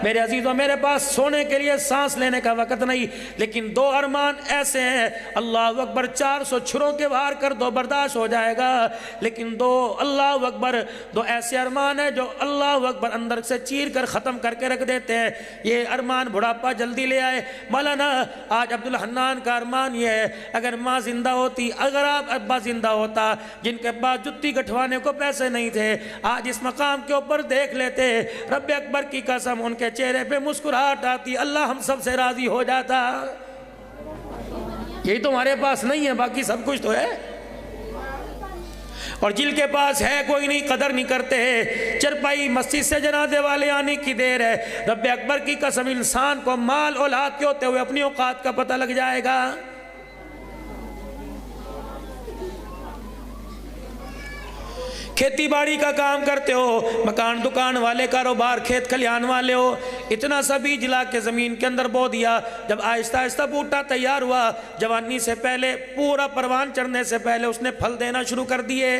میرے عزیزوں میرے پاس سونے کے لیے سانس لینے کا وقت نہیں، لیکن دو ارمان ایسے ہیں، اللہ اکبر 400 چھروں کے وار کر دو برداشت ہو جائے گا، لیکن دو اللہ اکبر دو ایسے ارمان ہیں جو اللہ اکبر اندر سے چیر کر ختم کر کے رکھ دیتے ہیں۔ یہ ارمان بڑھاپا جلدی لے آئے۔ مولانا آج عبدالحنان کا ارمان یہ ہے، اگر ماں زندہ ہوتی، اگر آپ ابا زندہ ہوتا، جن کے پاس جتی گٹھوانے کو پیسے نہیں تھے، آج اس مقام کے اوپر دیکھ لیتے، رب اکبر کی قسم ان کے چہرے پہ مسکراہٹ آتی، اللہ ہم سب سے راضی ہو جاتا۔ یہی تو ہمارے پاس نہیں ہے، باقی سب کچھ تو ہے۔ اور جن کے پاس ہے کوئی نہیں، قدر نہیں کرتے، چرپائی مسجد سے جنازے والے آنے کی دیر ہے۔ رب اکبر کی قسم انسان کو مال اولاد کے ہوتے ہوئے اپنی اوقات کا پتہ لگ جائے گا۔ کھیتی باڑی کا کام کرتے ہو، مکان دکان والے، کاروبار کھیت کھلیان والے ہو، اتنا سا بیج لا کے زمین کے اندر بو دیا، جب آہستہ آہستہ بوٹا تیار ہوا، جوانی سے پہلے، پورا پروان چڑھنے سے پہلے اس نے پھل دینا شروع کر دیے۔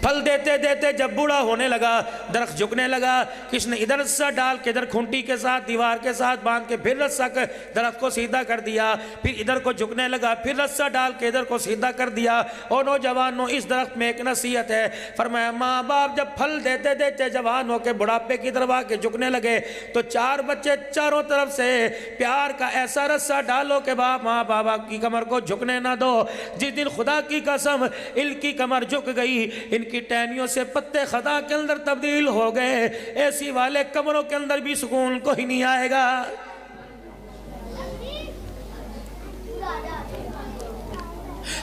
پھل دیتے دیتے جب بوڑھا ہونے لگا، درخت جھکنے لگا، کس نے ادھر رسہ ڈال کے ادھر کھنٹی کے ساتھ دیوار کے ساتھ باندھ کے پھر رسہ کر درخت کو سیدھا کر دیا، پھر ادھر کو جھکنے لگا، پھر رسہ ڈال کے ادھر کو سیدھا کر دیا۔ اور نوجوانوں اس درخت میں ایک نصیحت ہے، فرمایا ماں باپ جب پھل دیتے دیتے جوان ہو کے بڑھاپے کی طرف آ کے جھکنے لگے تو چار بچے چاروں طرف سے پیار کا ایسا رسہ ڈالو کہ باپ ماں بابا کی کمر کو جھکنے نہ دو۔ جس دن خدا کی قسم ان کی کمر جھک گئی، ان کی ٹہنیوں سے پتے خدا کے اندر تبدیل ہو گئے، ایسی والے کمروں کے اندر بھی سکون کوئی نہیں آئے گا۔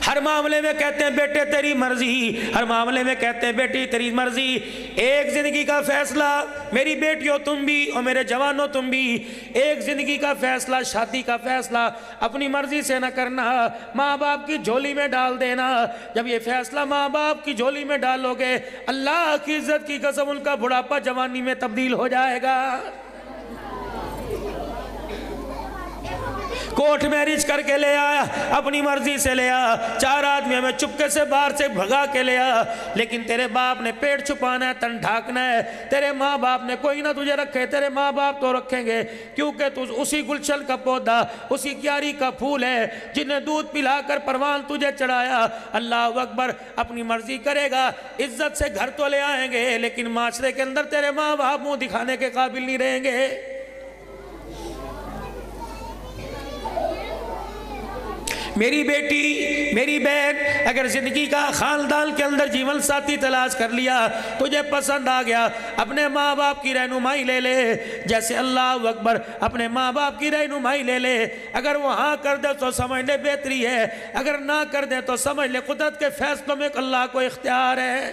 ہر معاملے میں کہتے ہیں بیٹے تیری مرضی، ہر معاملے میں کہتے ہیں بیٹی تیری مرضی۔ ایک زندگی کا فیصلہ، میری بیٹیوں تم بھی اور میرے جوانوں تم بھی، ایک زندگی کا فیصلہ، شادی کا فیصلہ اپنی مرضی سے نہ کرنا، ماں باپ کی جھولی میں ڈال دینا۔ جب یہ فیصلہ ماں باپ کی جھولی میں ڈالو گے، اللہ کی عزت کی قسم ان کا بڑھاپا جوانی میں تبدیل ہو جائے گا۔ کوٹ میرج کر کے لے آیا، اپنی مرضی سے لے آیا، چار آدمیوں میں چپکے سے باہر سے بھگا کے لے آیا، لیکن تیرے باپ نے پیٹ چھپانا ہے، تن ڈھاکنا ہے، تیرے ماں باپ نے کوئی نہ تجھے رکھے، تیرے ماں باپ تو رکھیں گے، کیونکہ تو اسی گلشن کا پودا، اسی کیاری کا پھول ہے جن نے دودھ پلا کر پروان تجھے چڑھایا۔ اللہ اکبر، اپنی مرضی کرے گا، عزت سے گھر تو لے آئیں گے، لیکن معاشرے کے اندر تیرے ماں باپ منہ دکھانے کے قابل نہیں رہیں گے۔ میری بیٹی، میری بہن، اگر زندگی کا خاندان کے اندر جیون ساتھی تلاش کر لیا، تجھے پسند آ گیا، اپنے ماں باپ کی رہنمائی لے لے، جیسے اللہ اکبر اپنے ماں باپ کی رہنمائی لے لے۔ اگر وہ ہاں کر دے تو سمجھ لے بہتری ہے، اگر نہ کر دے تو سمجھ لے قدرت کے فیصلوں میں اللہ کو اختیار ہے۔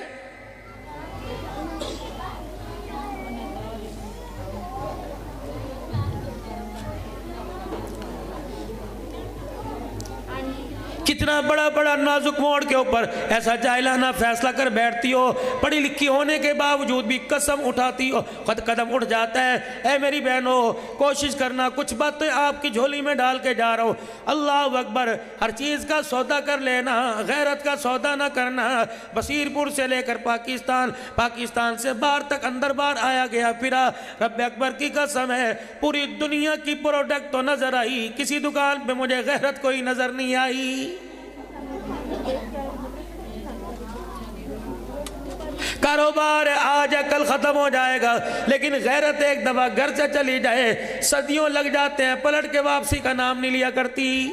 کتنا بڑا بڑا نازک موڑ کے اوپر ایسا جاہلانہ فیصلہ کر بیٹھتی ہو، پڑھی لکھی ہونے کے باوجود بھی قسم اٹھاتی ہو، قدم اٹھ جاتا ہے۔ اے میری بہنوں، کوشش کرنا، کچھ باتیں آپ کی جھولی میں ڈال کے جا رہا ہوں، اللہ اکبر، ہر چیز کا سودا کر لینا، غیرت کا سودا نہ کرنا۔ بصیر پور سے لے کر پاکستان سے باہر تک اندر باہر آیا گیا پھرا، رب اکبر کی قسم ہے پوری دنیا کی پروڈکٹ تو نظر آئی، کسی دکان پہ مجھے غیرت کوئی نظر نہیں آئی۔ کاروبار آج کل ختم ہو جائے گا، لیکن غیرت ایک دفعہ گھر سے چلی جائے صدیوں لگ جاتے ہیں، پلٹ کے واپسی کا نام نہیں لیا کرتی۔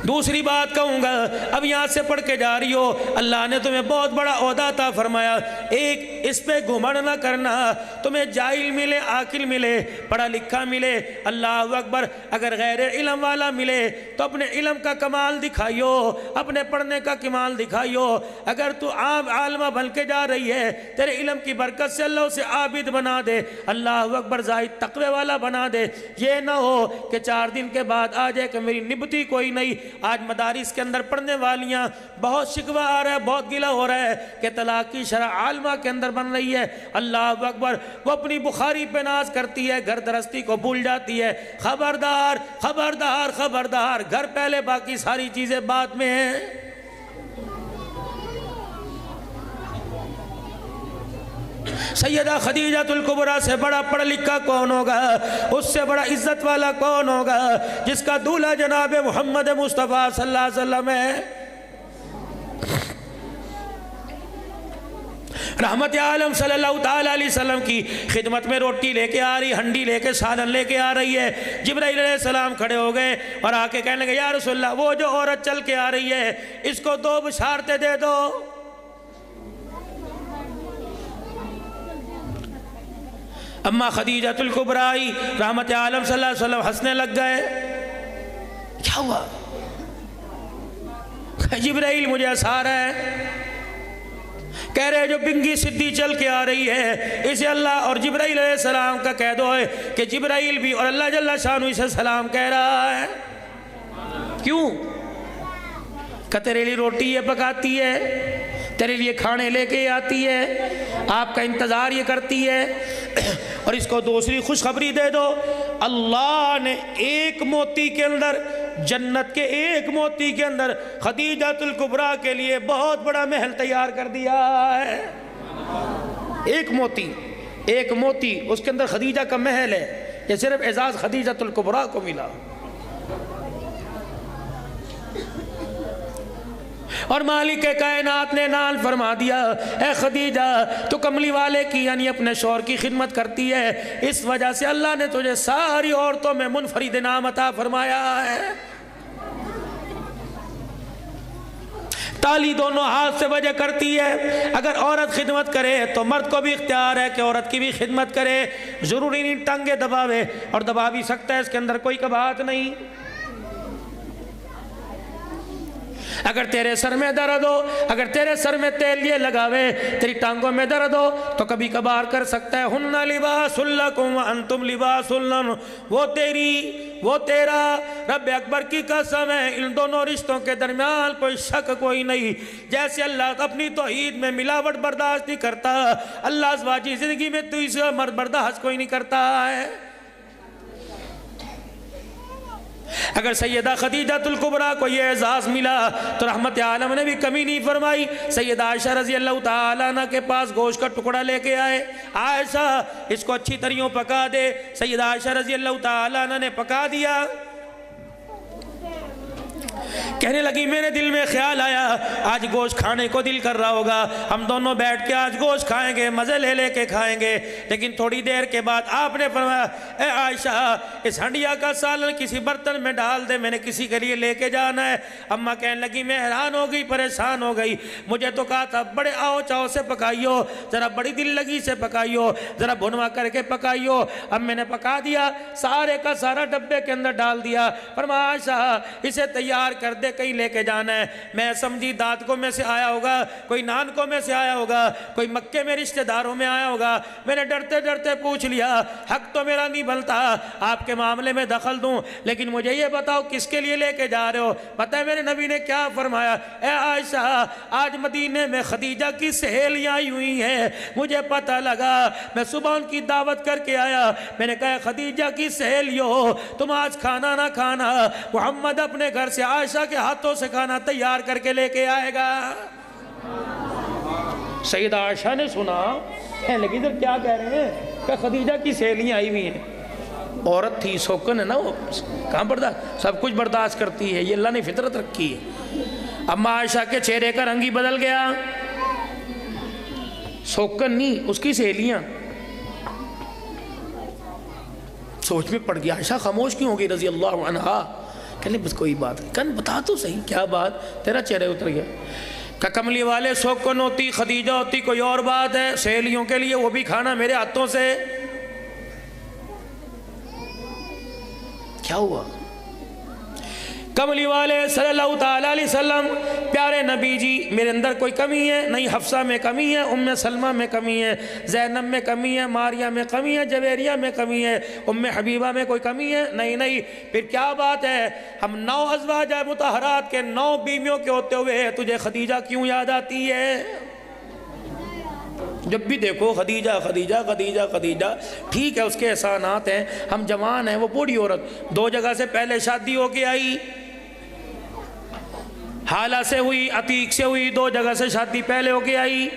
دوسری بات کہوں گا، اب یہاں سے پڑھ کے جا رہی ہو، اللہ نے تمہیں بہت بڑا عہدہ عطا فرمایا، ایک اس پہ گھمنڈ نہ کرنا، تمہیں جاہل ملے، عاقل ملے، پڑھا لکھا ملے، اللہ اکبر، اگر غیر علم والا ملے تو اپنے علم کا کمال دکھائیو، اپنے پڑھنے کا کمال دکھائیو۔ اگر تو عام عالمہ بن کے جا رہی ہے، تیرے علم کی برکت سے اللہ اسے عابد بنا دے، اللہ اکبر، زاہد تقوی والا بنا دے۔ یہ نہ ہو کہ 4 دن کے بعد آ جائے کہ میری نبتی کوئی نہیں۔ آج مدارس کے اندر پڑھنے والیاں بہت شکوہ آ رہا ہے، بہت گلہ ہو رہا ہے کہ طلاق کی شرح عالمہ کے اندر بن رہی ہے، اللہ اکبر، وہ اپنی بخاری پہ ناز کرتی ہے، گھر درستی کو بھول جاتی ہے۔ خبردار خبردار خبردار، گھر پہلے باقی ساری چیزیں بعد میں ہیں۔ سیدہ خدیجہ الکبریٰ سے بڑا پڑھا لکھا کون ہوگا؟ اس سے بڑا عزت والا کون ہوگا جس کا دولہا جناب محمد مصطفیٰ صلی اللہ علیہ وسلم ہے؟ رحمت عالم صلی اللہ تعالیٰ علیہ وسلم کی خدمت میں روٹی لے کے آ رہی، ہنڈی لے کے، سالن لے کے آ رہی ہے۔ جبرائیل علیہ السلام کھڑے ہو گئے اور آ کے کہنے لگے یا رسول اللہ وہ جو عورت چل کے آ رہی ہے اس کو 2 بشارتیں دے دو۔ اما خدیجہ الکبریٰ رحمت عالم صلی اللہ علیہ وسلم ہنسنے لگ گئے۔ کیا ہوا؟ جبرائیل مجھے ہنسا رہا ہے، کہہ رہے جو بنگی سدھی چل کے آ رہی ہے اسے اللہ اور جبرائیل علیہ السلام کا کہہ دو ہے کہ جبرائیل بھی اور اللہ جل شانہ اسے سلام کہہ رہا ہے۔ کیوں؟ کہ تیرے لیے روٹی یہ پکاتی ہے، تیرے لیے کھانے لے کے آتی ہے، آپ کا انتظار یہ کرتی ہے، اور اس کو دوسری خوشخبری دے دو، اللہ نے ایک موتی کے اندر، جنت کے ایک موتی کے اندر خدیجہ الکبریٰ کے لیے بہت بڑا محل تیار کر دیا ہے۔ ایک موتی اس کے اندر خدیجہ کا محل ہے، یہ صرف اعزاز خدیجہ الکبریٰ کو ملا۔ اور مالک کائنات نے اعلان فرما دیا اے خدیجہ تو کملی والے کی یعنی اپنے شوہر کی خدمت کرتی ہے، اس وجہ سے اللہ نے تجھے ساری عورتوں میں منفرد انعام عطا فرمایا ہے۔ تالی دونوں ہاتھ سے بجے کرتی ہے، اگر عورت خدمت کرے تو مرد کو بھی اختیار ہے کہ عورت کی بھی خدمت کرے، ضروری نہیں ٹانگے دباوے، اور دبا بھی سکتا ہے، اس کے اندر کوئی کباہت نہیں۔ اگر تیرے سر میں درد ہو، اگر تیرے سر میں تیل یہ لگاوے، تیری ٹانگوں میں درد ہو تو کبھی کبھار کر سکتا ہے۔ ہن لباس لکم وانتم لباس لہن، وہ تیری وہ تیرا، رب اکبر کی قسم ہے ان دونوں رشتوں کے درمیان کوئی شک کوئی نہیں۔ جیسے اللہ اپنی توحید میں ملاوٹ برداشت نہیں کرتا، اللہ ازواجی زندگی میں تو اسے مرد برداشت کوئی نہیں کرتا ہے۔ اگر سیدہ خدیجہ الکبریٰ کو یہ اعزاز ملا تو رحمت عالم نے بھی کمی نہیں فرمائی۔ سیدہ عائشہ رضی اللہ تعالیٰ عنہ کے پاس گوشت کا ٹکڑا لے کے آئے، عائشہ اس کو اچھی طریقوں پکا دے۔ سیدہ عائشہ رضی اللہ تعالیٰ عنہ نے پکا دیا، کہنے لگی میرے دل میں خیال آیا آج گوشت کھانے کو دل کر رہا ہوگا، ہم دونوں بیٹھ کے آج گوشت کھائیں گے، مزے لے لے کے کھائیں گے۔ لیکن تھوڑی دیر کے بعد آپ نے فرمایا اے عائشہ اس ہنڈیا کا سالن کسی برتن میں ڈال دے، میں نے کسی کے لیے لے کے جانا ہے۔ اماں کہنے لگی میں حیران ہو گئی، پریشان ہو گئی، مجھے تو کہا تھا بڑے آؤ چاؤ سے پکائیو، ذرا بڑی دل لگی سے پکائیو، ذرا بھنوا کر کے پکائیو۔ اب میں نے پکا دیا، سارے کا سارا ڈبے کے اندر ڈال دیا۔ فرمایا عائشہ اسے تیار کر دے، کہیں لے کے جانا ہے۔ میں سمجھی دادکوں میں سے آیا ہوگا، کوئی نانکوں میں سے آیا ہوگا، کوئی مکے میں رشتہ داروں میں آیا ہوگا۔ میں نے ڈرتے ڈرتے پوچھ لیا، حق تو میرا نہیں بنتا آپ کے معاملے میں دخل دوں، لیکن مجھے یہ بتاؤ کس کے لیے لے کے جا رہے ہو؟ پتہ ہے میرے نبی نے کیا فرمایا؟ اے عائشہ آج مدینے میں خدیجہ کی سہیلیاں آئی ہوئی ہیں، مجھے پتہ لگا، میں صبح ان کی دعوت کر کے آیا، میں نے کہا خدیجہ کی سہیلیوں تم آج کھانا نہ کھانا، محمد اپنے گھر سے عائشہ کے ہاتھوں سے کھانا تیار کر کے لے کے آئے گا۔ سیدہ عائشہ نے سنا، کہنے لگی ادھر کیا کہہ رہے ہیں؟ کہ خدیجہ کی سہیلیاں آئی ہوئی ہیں۔ عورت تھی، سوکن ہے نا، وہ کہاں برداشت، سب کچھ برداشت کرتی ہے، یہ اللہ نے فطرت رکھی ہے۔ اما عائشہ کے چہرے کا رنگ ہی بدل گیا، سوکن نہیں، اس کی سہیلیاں۔ سوچ میں پڑ گیا، عائشہ خاموش کیوں ہو گئی رضی اللہ عنہا؟ کہنے بس کوئی بات نہیں، کہنے بتا تو صحیح کیا بات، تیرا چہرہ اتر گیا۔ کہ کملی والے سوکن ہوتی، خدیجہ ہوتی کوئی اور بات ہے، سہیلیوں کے لیے وہ بھی کھانا میرے ہاتھوں سے۔ کیا ہوا؟ کملی والے صلی اللہ تعالیٰ علیہ وسلم پیارے نبی جی میرے اندر کوئی کمی ہے نہیں، حفصہ میں کمی ہے، ام سلمہ میں کمی ہے، زینب میں کمی ہے، ماریہ میں کمی ہے، جویریہ میں کمی ہے، ام حبیبہ میں کوئی کمی ہے نہیں، پھر کیا بات ہے؟ ہم 9 ازواج مطہرات کے 9 بیویوں کے ہوتے ہوئے تجھے خدیجہ کیوں یاد آتی ہے؟ جب بھی دیکھو خدیجہ خدیجہ خدیجہ خدیجہ، ٹھیک ہے اس کے احسانات ہیں، ہم جوان ہیں، وہ بوڑھی عورت 2 جگہ سے پہلے شادی ہو کے آئی، حالہ سے ہوئی، عتیق سے ہوئی، 2 جگہ سے شادی پہلے ہو کے آئی،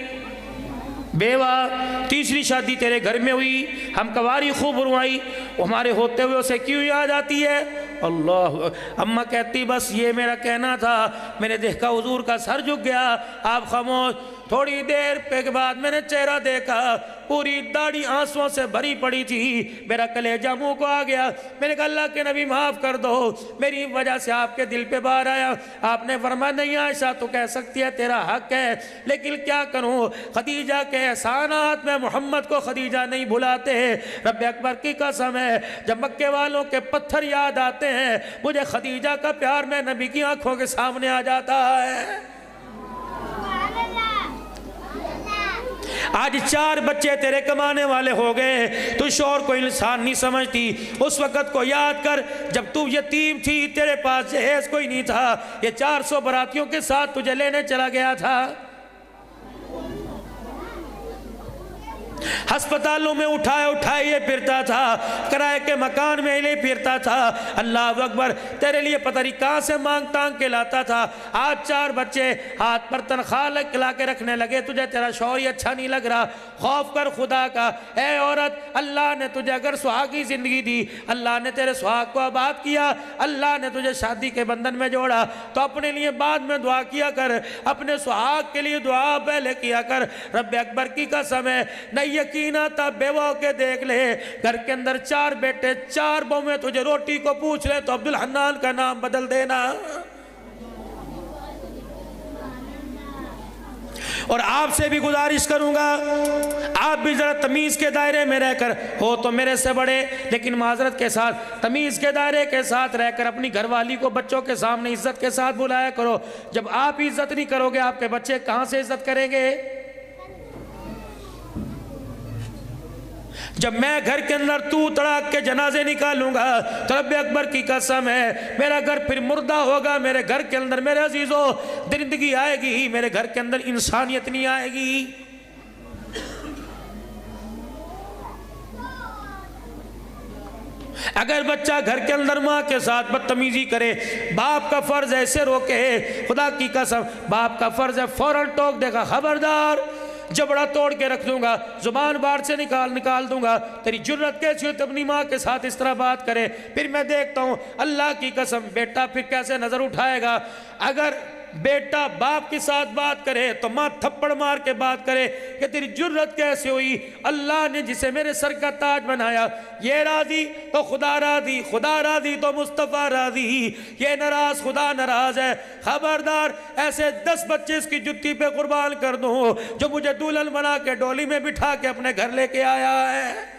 بیوہ، تیسری شادی تیرے گھر میں ہوئی، ہم کواری خوب روائی، ہمارے ہوتے ہوئے اسے کیوں یاد آتی ہے؟ اللہ، اماں کہتی بس یہ میرا کہنا تھا، میں نے دیکھا حضور کا سر جھک گیا، آپ خاموش۔ تھوڑی دیر کے بعد میں نے چہرہ دیکھا، پوری داڑھی آنسوں سے بھری پڑی تھی، میرا کلیجہ منہ کو آ گیا۔ میں نے کہا اللہ کے نبی معاف کر دو، میری وجہ سے آپ کے دل پہ بار آیا۔ آپ نے فرمایا نہیں عائشہ تو کہہ سکتی ہے تیرا حق ہے، لیکن کیا کروں، خدیجہ کے احسانات میں محمد کو خدیجہ نہیں بھلاتے۔ رب اکبر کی قسم ہے، جب مکے والوں کے پتھر یاد آتے ہیں، مجھے خدیجہ کا پیار میں نبی کی آنکھوں کے سامنے آ جاتا ہے۔ آج 4 بچے تیرے کمانے والے ہو گئے، تو شوہر کو انسان نہیں سمجھتی۔ اس وقت کو یاد کر جب تو یتیم تھی، تیرے پاس جہیز کوئی نہیں تھا، یہ 400 براتیوں کے ساتھ تجھے لینے چلا گیا تھا، ہسپتالوں میں اٹھائے یہ پھرتا تھا، کرائے کے مکان میں لے پھرتا تھا۔ اللہ اکبر، تیرے لیے پتہ نہیں کہاں سے مانگ تانگ کے لاتا تھا۔ آج 4 بچے ہاتھ پر تنخواہ لا کے رکھنے لگے، تجھے تیرا شوہر اچھا نہیں لگ رہا۔ خوف کر خدا کا، اے عورت، اللہ نے تجھے اگر سہاگی زندگی دی، اللہ نے تیرے سہاگ کو آباد کیا، اللہ نے تجھے شادی کے بندھن میں جوڑا، تو اپنے لیے بعد میں دعا کیا کر، اپنے سہاگ کے لیے دعا پہلے کیا کر۔ رب اکبر کی قسم ہے، نہیں یقین آتا بیوہ کے دیکھ لے، گھر کے اندر 4 بیٹے 4 بہویں تجھے روٹی کو پوچھ لے تو عبدالحنان کا نام بدل دینا۔ اور آپ سے بھی گزارش کروں گا، آپ بھی ذرا تمیز کے دائرے میں رہ کر، ہو تو میرے سے بڑے لیکن معذرت کے ساتھ تمیز کے دائرے کے ساتھ رہ کر اپنی گھر والی کو بچوں کے سامنے عزت کے ساتھ بلایا کرو۔ جب آپ عزت نہیں کرو گے، آپ کے بچے کہاں سے عزت کریں گے؟ جب میں گھر کے اندر تو تڑاک کے جنازے نکالوں گا تو رب اکبر کی قسم ہے میرا گھر پھر مردہ ہوگا۔ میرے گھر کے اندر میرے عزیزوں زندگی آئے گی، میرے گھر کے اندر انسانیت نہیں آئے گی۔ اگر بچہ گھر کے اندر ماں کے ساتھ بدتمیزی کرے، باپ کا فرض ہے اسے روکے۔ خدا کی قسم، باپ کا فرض ہے فوراً ٹوک دے گا، خبردار جبڑا توڑ کے رکھ دوں گا، زبان باہر سے نکال دوں گا، تیری جرت کیسی ہو اپنی ماں کے ساتھ اس طرح بات کرے۔ پھر میں دیکھتا ہوں اللہ کی قسم بیٹا پھر کیسے نظر اٹھائے گا۔ اگر بیٹا باپ کے ساتھ بات کرے تو ماں تھپڑ مار کے بات کرے کہ تیری جرت کیسے ہوئی، اللہ نے جسے میرے سر کا تاج بنایا یہ راضی تو خدا راضی، خدا راضی تو مصطفیٰ راضی، یہ ناراض خدا ناراض ہے۔ خبردار ایسے 10 بچے اس کی جتی پہ قربان کر دوں جو مجھے دلہن بنا کے ڈولی میں بٹھا کے اپنے گھر لے کے آیا ہے۔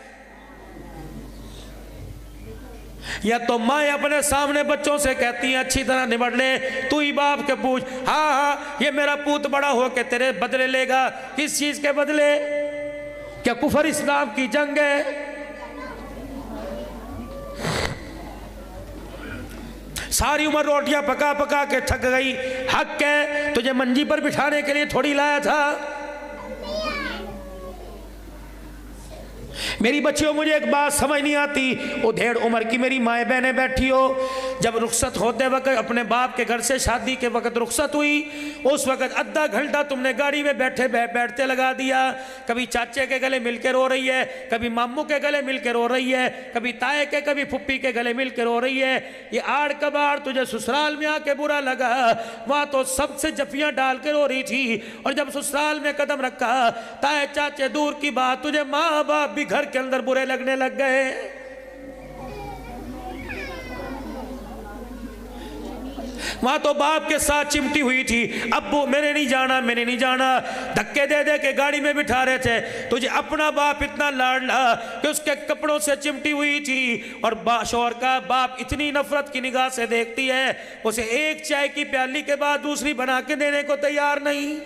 یا تو ماں اپنے سامنے بچوں سے کہتی ہیں اچھی طرح نمٹ لے، تو ہی باپ کے پوچھ، ہاں یہ میرا پوت بڑا ہو کے تیرے بدلے لے گا۔ کس چیز کے بدلے؟ کیا کفر اسلام کی جنگ ہے؟ ساری عمر روٹیاں پکا پکا کے تھک گئی، حق ہے تجھے منجی پر بٹھانے کے لیے تھوڑی لایا تھا۔ میری بچیوں مجھے ایک بات سمجھ نہیں آتی، وہ 1.5 عمر کی میری مائیں بہنیں بیٹھی ہو، جب رخصت ہوتے وقت اپنے باپ کے گھر سے شادی کے وقت رخصت ہوئی، اس وقت آدھا گھنٹہ تم نے گاڑی میں بیٹھتے لگا دیا۔ کبھی چاچے کے گلے مل کے رو رہی ہے، کبھی ماموں کے گلے مل کے رو رہی ہے، کبھی تائے کے کبھی پھپھی کے گلے مل کے رو رہی ہے۔ یہ آڑ کباڑ تجھے سسرال میں آ کے برا لگا، وہاں تو سب سے جفیاں ڈال کے رو رہی تھی، اور جب سسرال میں قدم رکھا تائے چاچے دور کی بات، تجھے ماں باپ بھی گھر کے اندر برے لگنے لگ گئے۔ وہاں تو باپ کے ساتھ چمٹی ہوئی تھی، ابو میں نے نہیں جانا، دھکے دے دے کے گاڑی میں بٹھا رہے تھے، تجھے اپنا باپ اتنا لاڈلا کہ اس کے کپڑوں سے چمٹی ہوئی تھی، اور شوہر کا باپ اتنی نفرت کی نگاہ سے دیکھتی ہے، اسے ایک چائے کی پیالی کے بعد دوسری بنا کے دینے کو تیار نہیں۔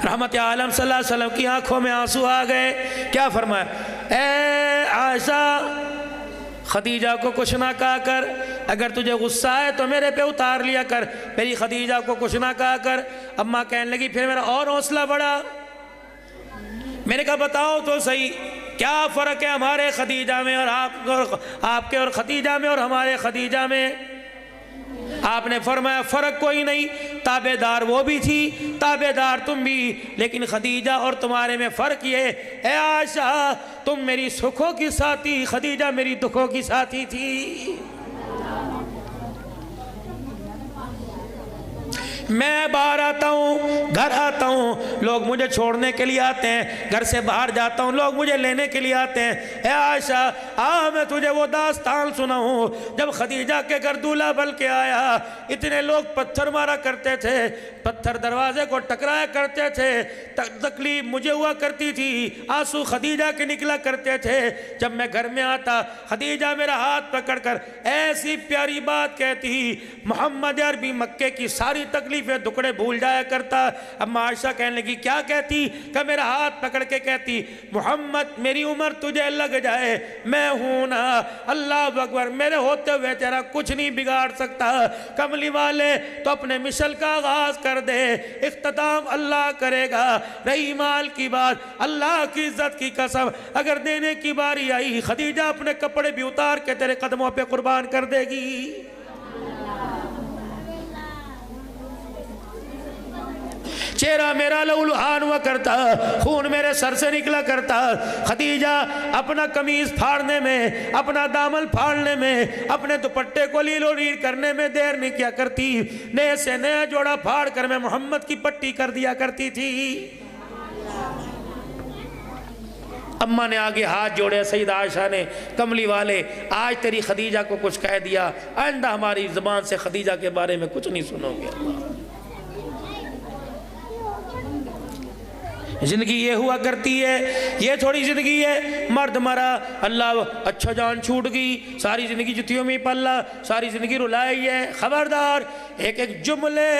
رحمت عالم صلی اللہ علیہ وسلم کی آنکھوں میں آنسو آ گئے۔ کیا فرمایا؟ اے عائشہ، خدیجہ کو کچھ نہ کہا کر، اگر تجھے غصہ ہے تو میرے پہ اتار لیا کر، میری خدیجہ کو کچھ نہ کہا کر۔ اماں کہنے لگی پھر میرا اور حوصلہ بڑھا۔ میں نے کہا بتاؤ تو صحیح کیا فرق ہے ہمارے خدیجہ میں اور آپ کے اور خدیجہ میں اور ہمارے خدیجہ میں؟ آپ نے فرمایا فرق کوئی نہیں، تابعدار وہ بھی تھی، تابعدار تم بھی، لیکن خدیجہ اور تمہارے میں فرق یہ، اے عائشہ تم میری سکھوں کی ساتھی، خدیجہ میری دکھوں کی ساتھی تھی۔ میں باہر آتا ہوں، گھر آتا ہوں، لوگ مجھے چھوڑنے کے لیے آتے ہیں، گھر سے باہر جاتا ہوں، لوگ مجھے لینے کے لیے آتے ہیں۔ اے عائشہ میں تجھے وہ داستان سناؤں، جب خدیجہ کے گھر دولہا بل کے آیا، اتنے لوگ پتھر مارا کرتے تھے، پتھر دروازے کو ٹکرایا کرتے تھے، تکلیف مجھے ہوا کرتی تھی، آنسو خدیجہ کے نکلا کرتے تھے۔ جب میں گھر میں آتا، خدیجہ میرا ہاتھ پکڑ کر ایسی پیاری بات کہتی، محمد عربی مکے کی ساری تکلیفیں دکڑے بھول جایا کرتا۔ اب عائشہ کہنے لگی کیا کہتی؟ کہ میرا ہاتھ پکڑ کے کہتی، محمد میری عمر تجھے لگ جائے، میں ہوں نا، اللہ اکبر، میرے ہوتے ہوئے تیرا کچھ نہیں بگاڑ سکتا۔ کملی والے تو اپنے مشن کا آغاز کر دے، اختتام اللہ کرے گا۔ رہی مال کی بات، اللہ کی عزت کی قسم، اگر دینے کی باری آئی، خدیجہ اپنے کپڑے بھی اتار کے تیرے قدموں پہ قربان کر دے گی۔ چہرہ میرا لہولہان ہوا کرتا، خون میرے سر سے نکلا کرتا۔ خدیجہ اپنا قمیض پھاڑنے میں، اپنا دامن پھاڑنے میں، اپنے دوپٹے کو لیل و لیر کرنے میں دیر نہیں کیا کرتی، نئے سے نیا جوڑا پھاڑ کر میں محمد کی پٹی کر دیا کرتی تھی۔ اماں نے آگے ہاتھ جوڑے، سیدہ عائشہ نے، کملی والے آج تیری خدیجہ کو کچھ کہہ دیا، آئندہ ہماری زبان سے خدیجہ کے بارے میں کچھ نہیں سنو گے۔ زندگی یہ ہوا کرتی ہے، یہ تھوڑی زندگی ہے، مرد مرا، اللہ اچھا جان چھوٹ گئی، ساری زندگی جتیوں میں پلا، ساری زندگی رلائی ہے۔ خبردار، ایک ایک جملے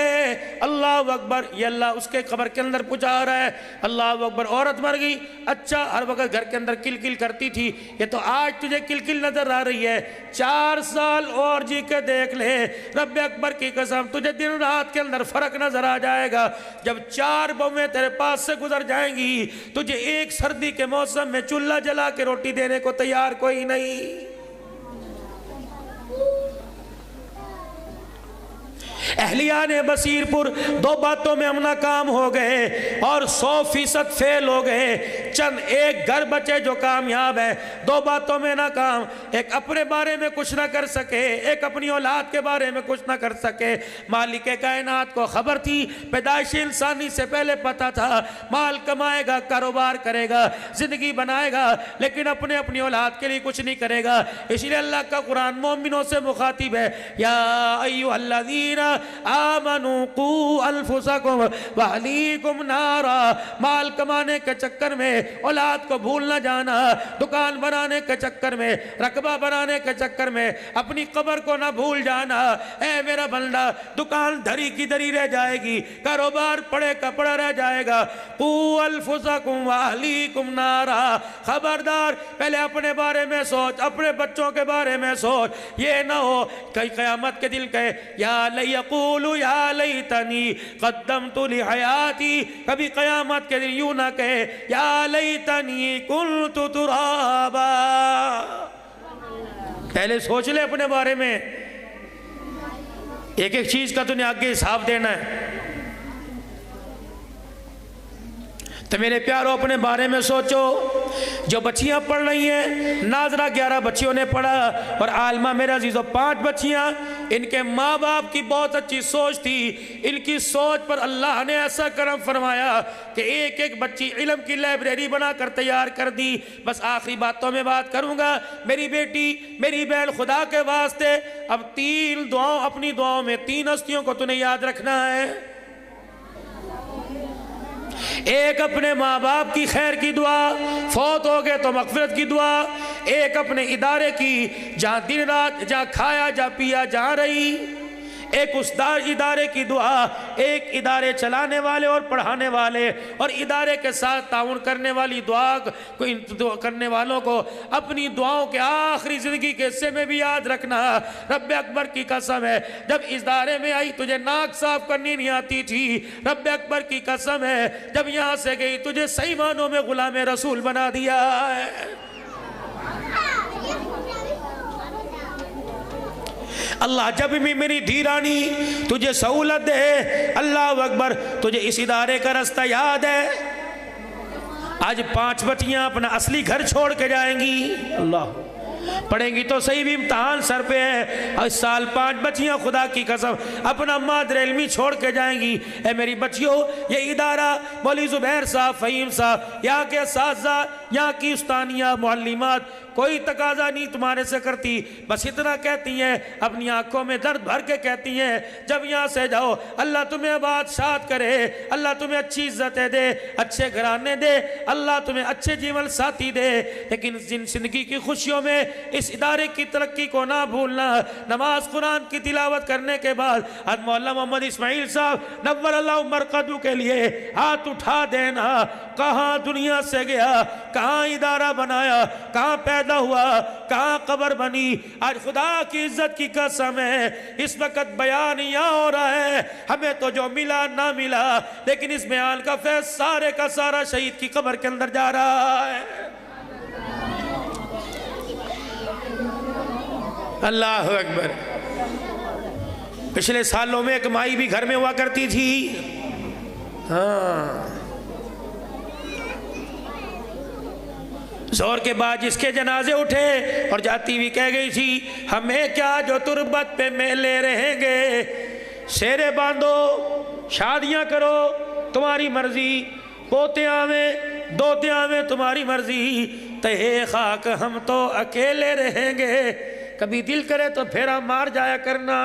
اللہ اکبر، یہ اللہ اس کے قبر کے اندر پہنچا رہا ہے۔ اللہ اکبر، عورت مر گئی، اچھا ہر وقت گھر کے اندر کل کل کرتی تھی، یہ تو آج تجھے کل کل نظر آ رہی ہے۔ 4 سال اور جی کے دیکھ لے، رب اکبر کی قسم تجھے دن رات کے اندر فرق نظر آ جائے گا۔ جب 4 بہویں تیرے پاس سے گزر جائیں گی، تجھے ایک سردی کے موسم میں چولہا جلا کے روٹی دینے کو تیار کوئی نہیں۔ اہلیان بصیر پور 2 باتوں میں ہم ناکام ہو گئے اور 100% فیل ہو گئے، چند ایک گھر بچے جو کامیاب ہے۔ 2 باتوں میں ناکام، ایک اپنے بارے میں کچھ نہ کر سکے، ایک اپنی اولاد کے بارے میں کچھ نہ کر سکے۔ مالک کائنات کو خبر تھی، پیدائش انسانی سے پہلے پتا تھا، مال کمائے گا، کاروبار کرے گا، زندگی بنائے گا، لیکن اپنی اولاد کے لیے کچھ نہیں کرے گا۔ اس لیے اللہ کا قرآن مومنوں سے مخاطب ہے، یا ایھا الذین آمنوا قوا انفسکم واہلیکم نارا۔ مال کمانے کے چکر میں اولاد کو بھول نہ جانا، دکان بنانے کے چکر میں، رقبہ بنانے کے چکر میں اپنی قبر کو نہ بھول جانا۔ اے میرا بندہ، دکان دھری کی دھری رہ جائے گی، کاروبار پڑے کا پڑا رہ جائے گا۔ قوا انفسکم واہلیکم نارا، خبردار پہلے اپنے بارے میں سوچ، اپنے بچوں کے بارے میں سوچ، یہ نہ ہو کہ قیامت کے دل کہے یا لیقولو یا لیتنی قدمت لحیاتی، کبھی قیامت کے دن یوں نہ کہے یا لیتنی کنت ترابا۔ پہلے سوچ لے اپنے بارے میں، ایک ایک چیز کا تو نے آگے حساب دینا ہے۔ تو میرے پیارو اپنے بارے میں سوچو۔ جو بچیاں پڑھ رہی ہیں، ناظرہ 11 بچیوں نے پڑھا، اور عالمہ میرے عزیزو 5 بچیاں، ان کے ماں باپ کی بہت اچھی سوچ تھی، ان کی سوچ پر اللہ نے ایسا کرم فرمایا کہ ایک ایک بچی علم کی لائبریری بنا کر تیار کر دی۔ بس آخری باتوں میں بات کروں گا، میری بیٹی، میری بہن، خدا کے واسطے اب 3 دعاؤں، اپنی دعاؤں میں 3 ہستیوں کو تو نے یاد رکھنا ہے۔ ایک اپنے ماں باپ کی خیر کی دعا، فوت ہو گئے تو مغفرت کی دعا، ایک اپنے ادارے کی، جہاں دن رات، جہاں کھایا، جہاں پیا، جہاں رہی، ایک اس ادارے کی دعا، ایک ادارے چلانے والے اور پڑھانے والے اور ادارے کے ساتھ تعاون کرنے والی دعا کرنے والوں کو اپنی دعاؤں کے آخری زندگی کے حصے میں بھی یاد رکھنا۔ رب اکبر کی قسم ہے، جب اس ادارے میں آئی تجھے ناک صاف کرنی نہیں آتی تھی، رب اکبر کی قسم ہے جب یہاں سے گئی تجھے صحیح معنوں میں غلام رسول بنا دیا ہے۔ اللہ جب بھی میری دھیرانی تجھے سہولت دے، اللہ اکبر، تجھے اس ادارے کا رستہ یاد ہے؟ آج 5 بچیاں اپنا اصلی گھر چھوڑ کے جائیں گی، اللہ پڑھیں گی تو صحیح بھی امتحان سر پہ ہے، اور اس سال 5 بچیاں خدا کی قسم اپنا مادر علمی چھوڑ کے جائیں گی۔ اے میری بچیوں، یہ ادارہ مولوی زبیر صاحب، فہیم صاحب، یہاں کے اساتذہ، یہاں کی استانیہ، معلمات کوئی تقاضا نہیں تمہارے سے کرتی، بس اتنا کہتی ہیں، اپنی آنکھوں میں درد بھر کے کہتی ہیں، جب یہاں سے جاؤ اللہ تمہیں بادشاہت کرے، اللہ تمہیں اچھی عزتیں دے، اچھے گھرانے دے، اللہ تمہیں اچھے جیون ساتھی دے، لیکن جن زندگی کی خوشیوں میں اس ادارے کی ترقی کو نہ بھولنا۔ نماز قرآن کی تلاوت کرنے کے بعد حضرت مولانا محمد اسماعیل صاحب نور اللہ مرقدو کے لیے ہاتھ اٹھا دینا، کہاں دنیا سے گیا، کہاں ادارہ بنایا، کہاں پیدا ہوا، کہاں قبر بنی۔ آج خدا کی عزت کی قسم ہے، اس وقت بیان یہاں ہو رہا ہے، ہمیں تو جو ملا نہ ملا، لیکن اس بیان کا فیض سارے کا سارا شہید کی قبر کے اندر جا رہا ہے۔ اللہ اکبر۔ پچھلے سالوں میں ایک مائی بھی گھر میں ہوا کرتی تھی، ہاں، زور کے بعد جس کے جنازے اٹھے اور جاتی ہوئی کہہ گئی تھی، ہمیں کیا جو تربت پہ میلے رہیں گے، سیرے باندھو، شادیاں کرو، تمہاری مرضی، پوتے آویں، دوتے آویں، تمہاری مرضی، تہے خاک ہم تو اکیلے رہیں گے، کبھی دل کرے تو پھیرا مار جایا کرنا۔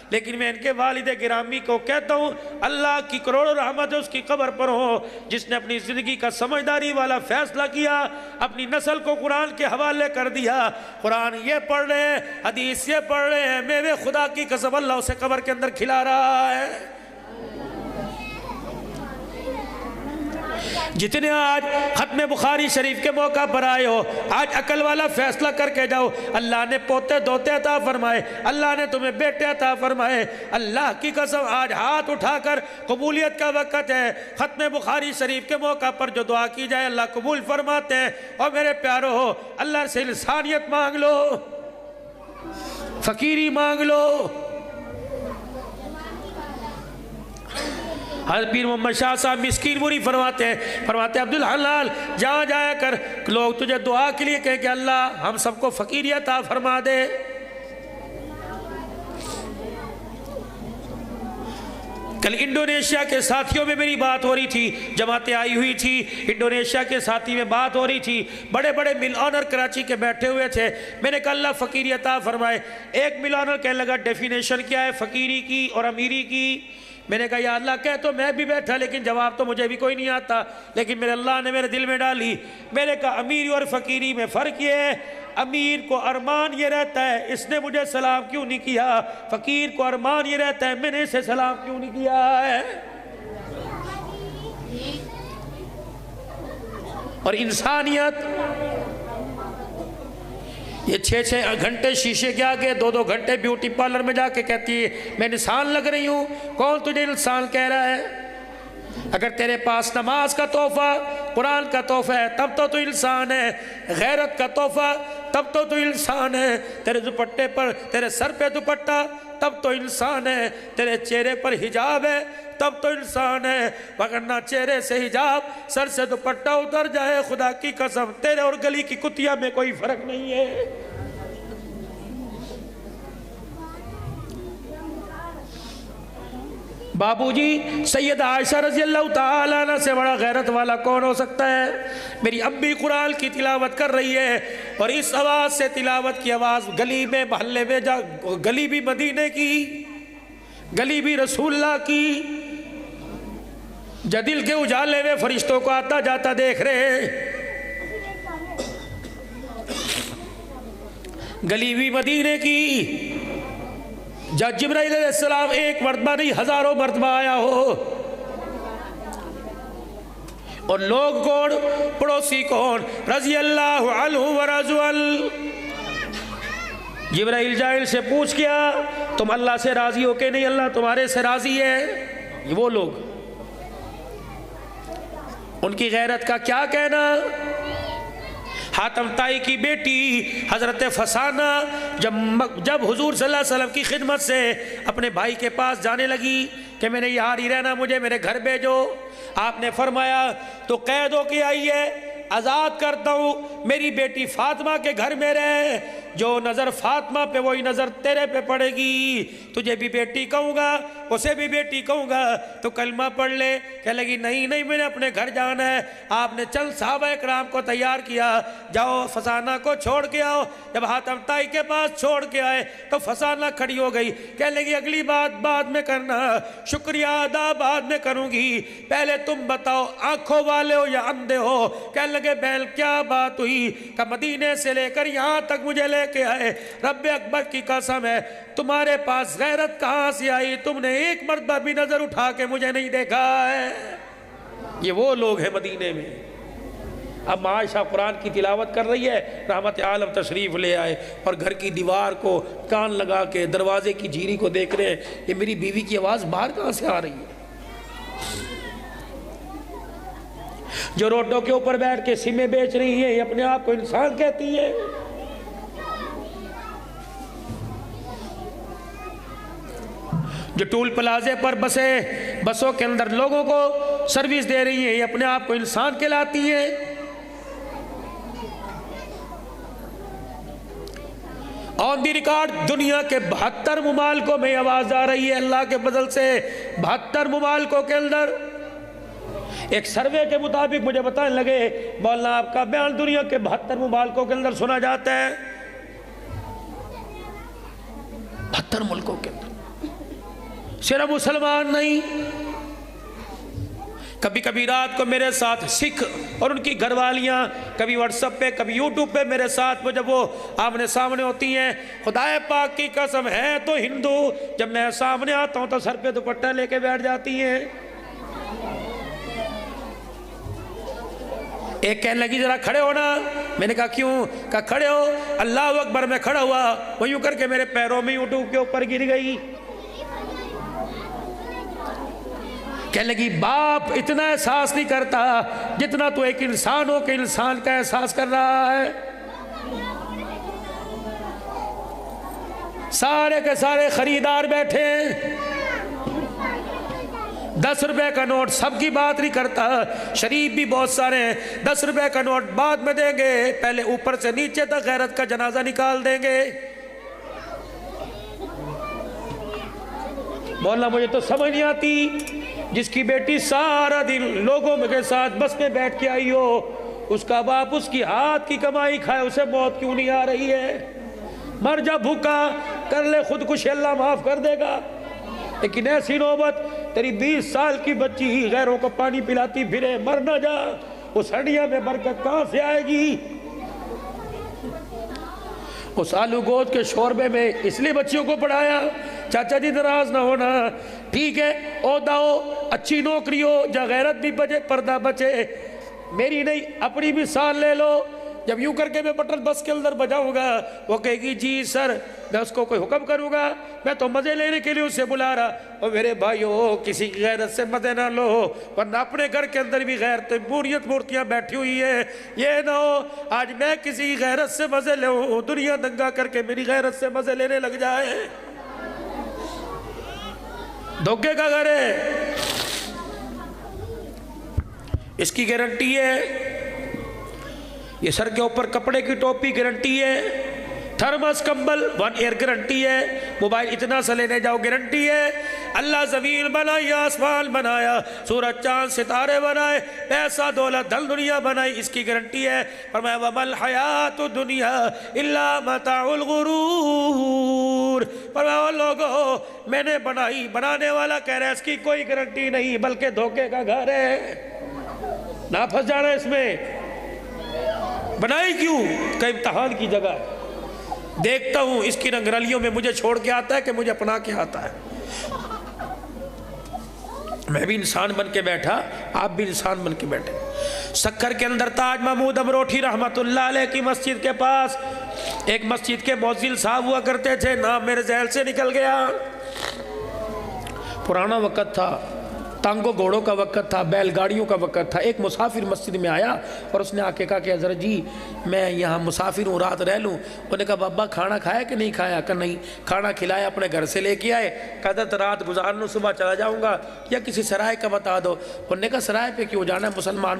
لیکن میں ان کے والد گرامی کو کہتا ہوں، اللہ کی کروڑوں رحمت اس کی قبر پر ہو، جس نے اپنی زندگی کا سمجھداری والا فیصلہ کیا، اپنی نسل کو قرآن کے حوالے کر دیا، قرآن یہ پڑھ رہے ہیں، حدیث یہ پڑھ رہے ہیں، میوے خدا کی قسم اللہ اسے قبر کے اندر کھلا رہا ہے۔ جتنے آج ختم بخاری شریف کے موقع پر آئے ہو، آج عقل والا فیصلہ کر کے جاؤ، اللہ نے پوتے دوتے عطا فرمائے، اللہ نے تمہیں بیٹے عطا فرمائے، اللہ کی قسم آج ہاتھ اٹھا کر قبولیت کا وقت ہے۔ ختم بخاری شریف کے موقع پر جو دعا کی جائے اللہ قبول فرماتے ہیں۔ اور میرے پیارو ہو، اللہ سے انسانیت مانگ لو، فقیری مانگ لو۔ حضرت پیر محمد شاہ صاحب مسکین پوری فرماتے ہیں عبدالحلال جہاں جایا کر لوگ تجھے دعا کے لیے کہیں کہ اللہ ہم سب کو فقیری عطا فرما دے۔ کل انڈونیشیا کے ساتھیوں میں میری بات ہو رہی تھی، جماعتیں آئی ہوئی تھی، انڈونیشیا کے ساتھی میں بات ہو رہی تھی، بڑے بڑے مل آنر کراچی کے بیٹھے ہوئے تھے، میں نے کہا اللہ فقیری عطا فرمائے۔ ایک مل آنر کہنے لگا ڈیفینیشن کیا ہے فقیری کی اور امیری کی؟ میں نے کہا یا اللہ کہہ تو میں بھی بیٹھا، لیکن جواب تو مجھے بھی کوئی نہیں آتا، لیکن میرے اللہ نے میرے دل میں ڈالی۔ میں نے کہا امیری اور فقیری میں فرق یہ ہے، امیر کو ارمان یہ رہتا ہے اس نے مجھے سلام کیوں نہیں کیا، فقیر کو ارمان یہ رہتا ہے میں نے اسے سلام کیوں نہیں کیا ہے۔ اور انسانیت یہ 6 گھنٹے شیشے کے آگے، 2 گھنٹے بیوٹی پارلر میں جا کے کہتی ہے میں انسان لگ رہی ہوں، کون تجھے انسان کہہ رہا ہے؟ اگر تیرے پاس نماز کا تحفہ، قرآن کا تحفہ ہے تب تو انسان ہے، غیرت کا تحفہ تب تو انسان ہے، تیرے دوپٹے پر، تیرے سر پہ دوپٹہ تب تو انسان ہے، تیرے چہرے پر حجاب ہے تب تو انسان ہے، وگرنہ چہرے سے حجاب، سر سے دوپٹہ اتر جائے، خدا کی قسم تیرے اور گلی کی کتیا میں کوئی فرق نہیں ہے۔ بابو جی سید عائشہ رضی اللہ تعالیٰ عنہ سے بڑا غیرت والا کون ہو سکتا ہے؟ میری امی قرآن کی تلاوت کر رہی ہے اور اس آواز سے تلاوت کی آواز گلی میں محلے میں گلی بھی مدینے کی، گلی بھی رسول اللہ کی، جدل کے اجالے میں فرشتوں کو آتا جاتا دیکھ رہے، گلی بھی مدینے کی، جب جبرائیل علیہ السلام ایک مرتبہ نہیں ہزاروں مرتبہ آیا ہو، اور لوگ کون؟ پڑوسی کون؟ رضی اللہ عنہ ورضوا عنہ۔ جبرائیل جائل سے پوچھ کیا تم اللہ سے راضی ہو کہ نہیں؟ اللہ تمہارے سے راضی ہے۔ یہ وہ لوگ، ان کی غیرت کا کیا کہنا؟ حاتم طائی کی بیٹی حضرت فسانہ جب حضور صلی اللہ علیہ وسلم کی خدمت سے اپنے بھائی کے پاس جانے لگی کہ میں نے یہاں ہی رہنا، مجھے میرے گھر بھیجو، آپ نے فرمایا تو قید ہو کے آئی ہے، آزاد کرتا ہوں، میری بیٹی فاطمہ کے گھر میں رہے، جو نظر فاطمہ پہ وہی نظر تیرے پہ پڑے گی، تجھے بھی بیٹی کہوں گا اسے بھی بیٹی کہوں گا، تو کلمہ پڑھ لے۔ کہنے لگی نہیں نہیں میں نے اپنے گھر جانا ہے۔ آپ نے چند صحابہ اکرام کو تیار کیا، جاؤ فسانہ کو چھوڑ کے آؤ۔ جب حاتم طائی کے پاس چھوڑ کے آئے تو فسانہ کھڑی ہو گئی، کہنے لگی اگلی بات بعد میں کرنا، شکریہ ادا بعد میں کروں گی، پہلے تم بتاؤ آنکھوں والے ہو یا اندھے ہو؟ کہنے لگے بہن کیا بات ہوئی؟ کہ مدینے سے لے کر یہاں تک مجھے لے کے آئے، رب اکبر کی قسم ہے تمہارے پاس غیرت کہاں سے آئی؟ تم نے ایک مرتبہ بھی نظر اٹھا کے مجھے نہیں دیکھا ہے۔ یہ وہ لوگ ہیں مدینے میں۔ اب عائشہ قرآن کی تلاوت کر رہی ہے، رحمت عالم تشریف لے آئے اور گھر کی دیوار کو کان لگا کے دروازے کی جھیری کو دیکھ رہے ہیں، یہ میری بیوی کی آواز باہر کہاں سے آ رہی ہے؟ جو روڈوں کے اوپر بیٹھ کے سمیں بیچ رہی ہیں، یہ اپنے آپ کو انسان کہتی ہے۔ جو ٹول پلازے پر بسوں کے اندر لوگوں کو سروس دے رہی ہیں، یہ اپنے آپ کو انسان کہلاتی ہیں۔ آن دی ریکارڈ دنیا کے 72 ممالکوں میں آواز آ رہی ہے اللہ کے فضل سے۔ 72 ممالکوں کے اندر ایک سروے کے مطابق مجھے بتانے لگے مولانا آپ کا بیان دنیا کے 72 ممالکوں کے اندر سنا جاتا ہے، 72 ملکوں کے اندر، صرف مسلمان نہیں۔ کبھی کبھی رات کو میرے ساتھ سکھ اور ان کی گھر والیاں کبھی واٹس ایپ پہ کبھی یوٹیوب پہ میرے ساتھ جب وہ آمنے سامنے ہوتی ہیں، خدا پاک کی قسم ہے تو ہندو، جب میں سامنے آتا ہوں تو سر پہ دوپٹہ لے کے بیٹھ جاتی ہیں۔ ایک کہنے لگی ذرا کھڑے ہونا، میں نے کہا کیوں؟ کہا کھڑے ہو، اللہ اکبر، میں کھڑا ہوا، وہ یوں کر کے میرے پیروں میں یوٹیوب کے اوپر گر گئی۔ کہنے لگی باپ اتنا احساس نہیں کرتا جتنا تو ایک انسان ہو کہ انسان کا احساس کر رہا ہے۔ سارے کے سارے خریدار بیٹھے ہیں، 10 روپے کا نوٹ سب کی بات نہیں کرتا، شریف بھی بہت سارے ہیں، 10 روپے کا نوٹ بعد میں دیں گے، پہلے اوپر سے نیچے تک غیرت کا جنازہ نکال دیں گے۔ مولانا مجھے تو سمجھ نہیں آتی، جس کی بیٹی سارا دن لوگوں کے ساتھ بس میں بیٹھ کے آئی ہو، اس کا باپ اس کی ہاتھ کی کمائی کھائے، اسے موت کیوں نہیں آ رہی ہے؟ مر جا بھوکا، کر لے خودکشی، اللہ معاف کر دے گا۔ لیکن ایسی نوبت، تیری 20 سال کی بچی غیروں کو پانی پلاتی پھرے، مر نہ جا، اس ہڈیاں میں برکت کہاں سے آئے گی؟ اس آلو گوشت کے شوربے میں اس لیے بچیوں کو پڑھایا، چاچا جی ناراض نہ ہونا، ٹھیک ہے عہدہ ہو، اچھی نوکری ہو، جہاں غیرت بھی بچے، پردہ بچے، میری نہیں اپنی مثال لے لو۔ جب یوں کر کے میں بٹن بس کے اندر بجاؤں گا، وہ کہے گی جی سر، میں اس کو کوئی حکم کروں گا؟ میں تو مزے لینے کے لیے اسے بلا رہا۔ اور میرے بھائیو، کسی کی غیرت سے مزے نہ لو، ورنہ اپنے گھر کے اندر بھی غیرتیں مورتیاں بیٹھی ہوئی ہیں، یہ نہ ہو آج میں کسی کی غیرت سے مزے لوں، دنیا دنگا کر کے میری غیرت سے مزے لینے لگ جائے۔ دھوکے کا گھر ہے، اس کی گارنٹی ہے۔ یہ سر کے اوپر کپڑے کی ٹوپی گارنٹی ہے، تھرمس کمبل 1 ایئر گارنٹی ہے، موبائل اتنا سا لینے جاؤ گارنٹی ہے۔ اللہ زمین بنائی، آسمان بنایا، سورج چاند ستارے بنائے، پیسہ دولت دھن دنیا بنائی، اس کی گارنٹی ہے۔ فرمایا وَمَا الْحَيَاةُ الدُّنْيَا إِلَّا مَتَاعُ الْغُرُورِ۔ فرمایا لوگوں، میں نے بنائی، بنانے والا کہہ رہا ہے اس کی کوئی گارنٹی نہیں، بلکہ دھوکے کا گھر ہے، نہ پھنس جانا اس میں۔ بنائی کیوں؟ کہ امتحان کی جگہ ہے، دیکھتا ہوں اس کی رنگرلیوں میں مجھے چھوڑ کے آتا ہے کہ مجھے اپنا کے آتا ہے۔ میں بھی انسان بن کے بیٹھا، آپ بھی انسان بن کے بیٹھے۔ سکھر کے اندر تاج محمود امروٹھی رحمت اللہ علیہ کی مسجد کے پاس ایک مسجد کے مؤذن صاحب ہوا کرتے تھے، نام میرے ذہن سے نکل گیا۔ پرانا وقت تھا، ٹانگوں گھوڑوں کا وقت تھا، بیل گاڑیوں کا وقت تھا۔ ایک مسافر مسجد میں آیا اور اس نے آ کے کہا کہ حضرت جی میں یہاں مسافر ہوں، رات رہ لوں؟ انہوں نے کہا بابا کھانا کھایا کہ نہیں کھایا؟ کہ نہیں کھانا کھلایا، اپنے گھر سے لے کے آئے، کہا حضرت رات گزار لوں صبح چلا جاؤں گا، یا کسی سرائے کا بتا دو۔ انہوں نے کہا سرائے پہ کیوں جانا ہے،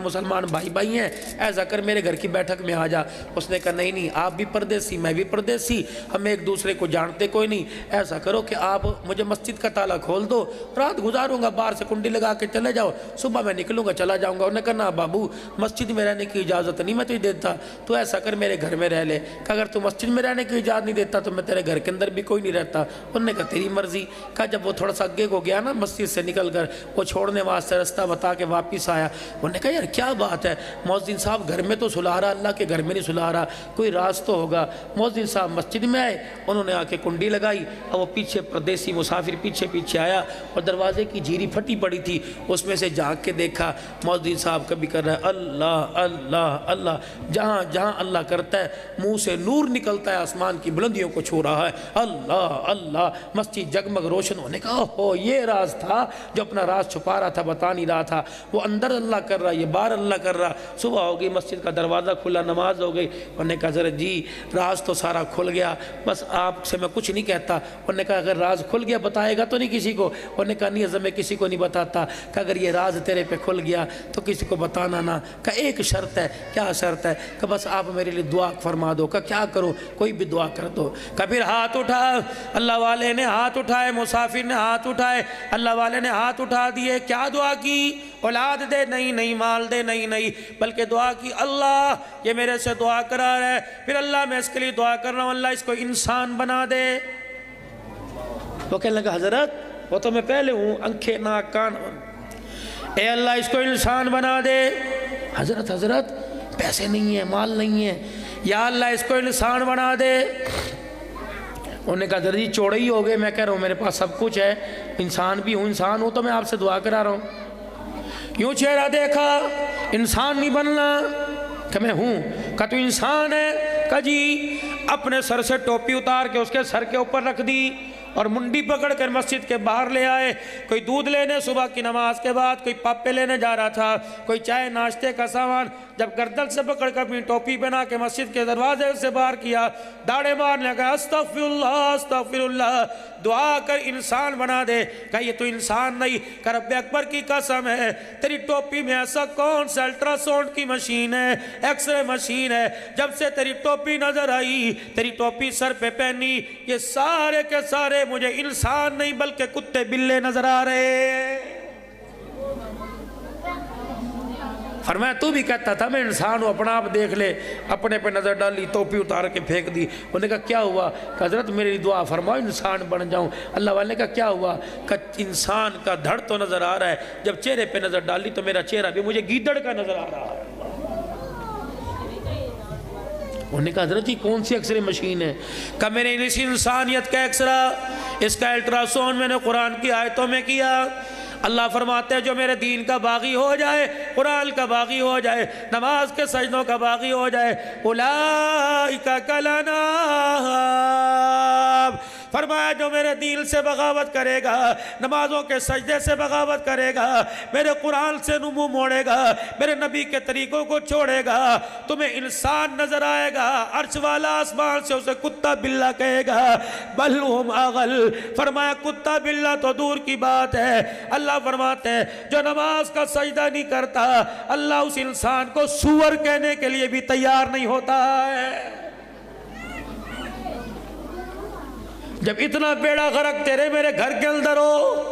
مسلمان بھائی بھائی ہیں، ایسا کر میرے گھر کی بیٹھک میں آ جا۔ اس نے کہا نہیں آپ بھی پردیسی میں بھی پردیسی، ہم ایک دوسرے کو جانتے کوئی نہیں، ایسا کرو کہ آپ مجھے مسجد کا تالا کھول دو، رات گزاروں گا، باہر سے کنڈی لگا کے چلے جاؤ، صبح میں نکلوں گا چلا جاؤں گا۔ انہوں نے کہا نا بابو مسجد میں رہنے کی اجازت نہیں میں تجھے دیتا، تو ایسا کر میرے گھر میں رہ لے، کہ اگر تو مسجد میں رہنے کی اجازت نہیں دیتا تو میں تیرے گھر کے اندر بھی کوئی نہیں رہتا۔ انہوں نے کہا تیری مرضی۔ کہا جب وہ تھوڑا سا آگے کو گیا نا مسجد سے نکل کر، وہ چھوڑنے واسطے راستہ بتا کے واپس آیا، انہوں نے کہا یار کیا بات ہے، مؤذن صاحب گھر میں تو سلا رہا، اللہ کے گھر میں نہیں سلا رہا، کوئی راز تو ہوگا۔ مؤذن صاحب مسجد میں آئے، انہوں نے آ کے کنڈی لگائی، اور وہ پیچھے پردیسی مسافر پیچھے آیا، اور دروازے کی جھیری پھٹی پڑی تھی، اس میں سے جھانک کے دیکھا مؤذن صاحب کبھی کر رہا ہے اللہ اللہ اللہ، جہاں جہاں اللہ کرتا ہے منہ سے نور نکلتا ہے، آسمان کی بلندیوں کو چھو رہا ہے، اللہ اللہ۔ مسجد جگمگ روشن ہونے کا اوہ یہ راز تھا جو اپنا راز چھپا رہا تھا، بتا نہیں رہا تھا، وہ اندر اللہ کر رہا، یہ باہر اللہ کر رہا۔ صبح ہو گئی، مسجد کا دروازہ کھلا، نماز ہو گئی۔ انہوں نے کہا حضرت جی راز تو سارا کھل گیا، بس آپ سے میں کچھ نہیں کہتا۔ انہوں نے کہا اگر راز کھل گیا بتائے گا تو نہیں کسی کو؟ انہوں نے کہا نہیں حضرت میں کسی کو نہیں بتاتا، کہ اگر یہ راز تیرے پہ کھل گیا تو کسی کو بتانا نہ۔ کہ ایک شرط ہے۔ کیا شرط ہے؟ کہ بس آپ میرے لیے دعا فرما دو۔ کہ کیا کرو؟ کوئی بھی دعا کر دو۔ کہ پھر ہاتھ اٹھا، اللہ والے نے ہاتھ اٹھائے، مسافر نے ہاتھ اٹھائے، اللہ والے نے ہاتھ اٹھا دیے۔ کیا دعا کی؟ اولاد دے نہیں، مال دے نہیں، بلکہ دعا کی اللہ یہ میرے سے دعا کرا رہا ہے، پھر اللہ میں اس کے لیے دعا کر رہا ہوں اللہ اس کو انسان بنا دے۔ وہ کہنے لگا حضرت وہ تو میں پہلے ہوں، آنکھیں ناک کان، اے اللہ اس کو انسان بنا دے۔ حضرت پیسے نہیں ہیں، مال نہیں ہے، یا اللہ اس کو انسان بنا دے۔ انہوں نے کہا حضرت جی چوڑے ہی ہو گئے، میں کہہ رہا ہوں میرے پاس سب کچھ ہے، انسان بھی ہوں، انسان ہوں تو میں آپ سے دعا کرا رہا ہوں۔ یوں چہرہ دیکھا، انسان نہیں بننا؟ کہ میں ہوں۔ کہ تو انسان ہے؟ کہ جی۔ اپنے سر سے ٹوپی اتار کے اس کے سر کے اوپر رکھ دی، اور منڈی پکڑ کر مسجد کے باہر لے آئے۔ کوئی دودھ لینے صبح کی نماز کے بعد، کوئی پاپے لینے جا رہا تھا، کوئی چائے ناشتے کا سامان، جب گردن سے پکڑ کر اپنی ٹوپی بنا کے مسجد کے دروازے سے باہر کیا، داڑے مارنے لگا استغفر اللہ استغفر اللہ، دعا کر انسان بنا دے۔ کہ یہ تو انسان نہیں، کہ رب اکبر کی قسم ہے تیری ٹوپی میں ایسا کون سا الٹرا ساؤنڈ کی مشین ہے، ایکس رے مشین ہے، جب سے تیری ٹوپی نظر آئی، تیری ٹوپی سر پہ پہنی، یہ سارے کے سارے مجھے انسان نہیں بلکہ کتے بلے نظر آ رہے۔ فرمایا تو بھی کہتا تھا میں انسان ہوں، اپنا آپ دیکھ لے۔ اپنے پہ نظر ڈالی، ٹوپی اتار کے پھینک دی۔ انہوں نے کہا کیا ہوا؟ کہ حضرت میرے لیے دعا فرماؤ انسان بن جاؤں۔ اللہ والے نے کہا کیا ہوا؟ کہ انسان کا دھڑ تو نظر آ رہا ہے، جب چہرے پہ نظر ڈالی تو میرا چہرہ بھی مجھے گیدڑ کا نظر آ رہا ہے۔ انہوں نے کہا حضرت جی کون سی ایکس رے مشین ہے؟ کہ میں نے اس انسانیت کا ایکسرا، اس کا الٹرا ساؤنڈ میں نے قرآن کی آیتوں میں کیا۔ اللہ فرماتے ہیں جو میرے دین کا باغی ہو جائے، قرآن کا باغی ہو جائے، نماز کے سجدوں کا باغی ہو جائے، اولئک کالانعام، فرمایا جو میرے دین سے بغاوت کرے گا، نمازوں کے سجدے سے بغاوت کرے گا، میرے قرآن سے منہ موڑے گا، میرے نبی کے طریقوں کو چھوڑے گا، تمہیں انسان نظر آئے گا، عرش والا آسمان سے اسے کتا بلہ کہے گا، بل ہم اغل، فرمایا کتا بلہ تو دور کی بات ہے۔ اللہ فرماتے ہیں جو نماز کا سجدہ نہیں کرتا، اللہ اس انسان کو سور کہنے کے لیے بھی تیار نہیں ہوتا ہے۔ جب اتنا بیڑا غرق تیرے میرے گھر کے اندر ہو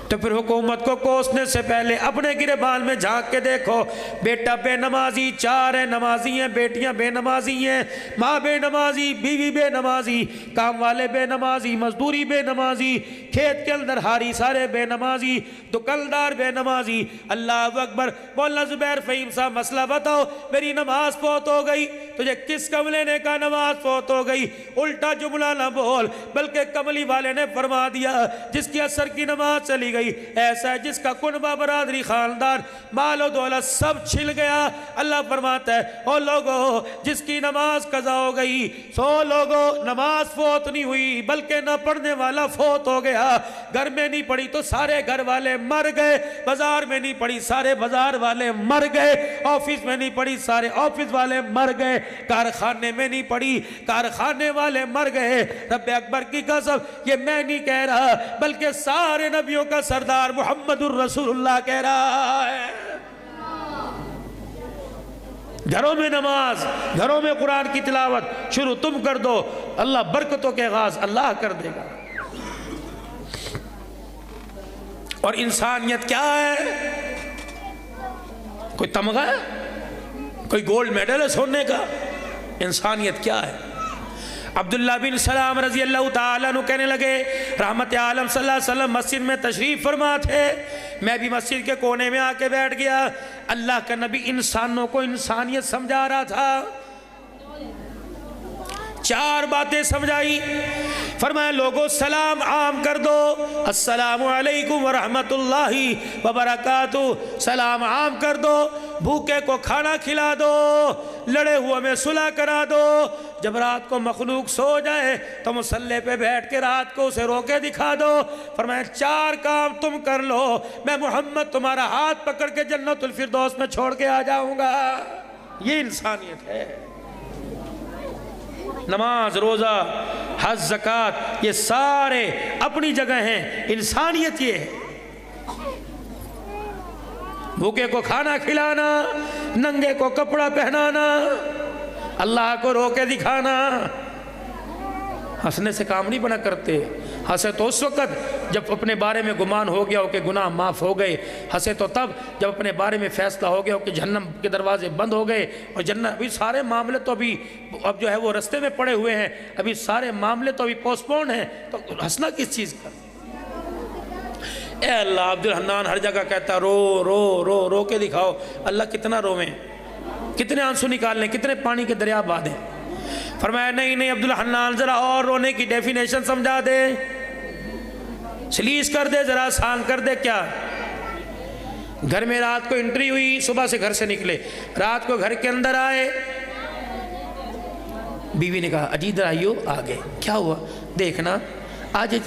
تو پھر حکومت کو کوسنے سے پہلے اپنے گریبان میں جھانک کے دیکھو، بیٹا بے نمازی 4 ہیں، نمازی ہیں، بیٹیاں بے نمازی ہیں، ماں بے نمازی، بیوی بے نمازی، کام والے بے نمازی، مزدوری بے نمازی، کھیت کے اندر ہاری سارے بے نمازی، دکاندار بے نمازی۔ اللہ اکبر۔ مولانا زبیر فہیم صاحب مسئلہ بتاؤ، میری نماز فوت ہو گئی، تجھے کس کملے نے کہا نماز فوت ہو گئی؟ الٹا جملہ نہ بول، بلکہ کملی والے نے فرما دیا جس کی عصر کی نماز چلی گئی، ایسا ہے جس کا کنبہ برادری خاندان مال و دولت سب چھل گیا۔ اللہ فرماتا ہے او لوگو جس کی نماز قضا ہو گئی، سو لوگو نماز فوت نہیں ہوئی بلکہ نہ پڑھنے والا فوت ہو گیا، گھر میں نہیں پڑھی تو سارے گھر والے مر گئے، بازار میں نہیں پڑھی سارے بازار والے مر گئے، آفس میں نہیں پڑھی سارے آفس والے مر گئے، کارخانے میں نہیں پڑھی کارخانے والے مر گئے۔ رب اکبر کی قسم یہ میں نہیں کہہ رہا بلکہ سارے نبیوں کا سردار محمد الرسول اللہ کہہ رہا ہے۔ گھروں میں نماز، گھروں میں قرآن کی تلاوت شروع تم کر دو، اللہ برکتوں کے آغاز اللہ کر دے گا۔ اور انسانیت کیا ہے؟ کوئی تمغہ ہے؟ کوئی گولڈ میڈل ہے سونے کا؟ انسانیت کیا ہے؟ عبداللہ بن سلام رضی اللہ تعالیٰ عنہ کہنے لگے رحمت عالم صلی اللہ علیہ وسلم مسجد میں تشریف فرما تھے، میں بھی مسجد کے کونے میں آ کے بیٹھ گیا، اللہ کا نبی انسانوں کو انسانیت سمجھا رہا تھا، چار باتیں سمجھائی، فرمایا لوگوں سلام عام کر دو، السلام علیکم ورحمت اللہ وبرکاتہ، سلام عام کر دو، بھوکے کو کھانا کھلا دو، لڑے ہوئے میں صلح کرا دو، جب رات کو مخلوق سو جائے تو مصلی پہ بیٹھ کے رات کو اسے رو کے دکھا دو، فرمایا چار کام تم کر لو میں محمد تمہارا ہاتھ پکڑ کے جنت الفردوس میں چھوڑ کے آ جاؤں گا۔ یہ انسانیت ہے۔ نماز، روزہ، حج، زکوٰۃ یہ سارے اپنی جگہ ہیں، انسانیت یہ ہے۔ بھوکے کو کھانا کھلانا، ننگے کو کپڑا پہنانا، اللہ کو رو کے دکھانا۔ ہنسنے سے کام نہیں بنا کرتے، ہنسے تو اس وقت جب اپنے بارے میں گمان ہو گیا ہو کہ گناہ معاف ہو گئے، ہنسے تو تب جب اپنے بارے میں فیصلہ ہو گیا ہو کہ جہنم کے دروازے بند ہو گئے اور جنت، ابھی سارے معاملے تو اب جو ہے وہ رستے میں پڑے ہوئے ہیں، ابھی سارے معاملے تو ابھی پوسٹ پون ہیں، تو ہنسنا کس چیز کا؟ اے اللہ، عبد الحنان ہر جگہ کہتا رو رو رو رو کے دکھاؤ، اللہ کتنا رویں، کتنے آنسو نکال لیں، کتنے پانی کے دریا بہا دیں۔ فرمایا نہیں عبد الحنان ذرا اور رونے کی ڈیفینیشن سمجھا دے، سلیس کر دے، ذرا آسان کر دے۔ کیا؟ گھر میں رات کو انٹری ہوئی، صبح سے گھر سے نکلے، رات کو گھر کے اندر آئے، بیوی نے کہا اجی ادھر آئیو، آگے کیا ہوا؟ دیکھنا آج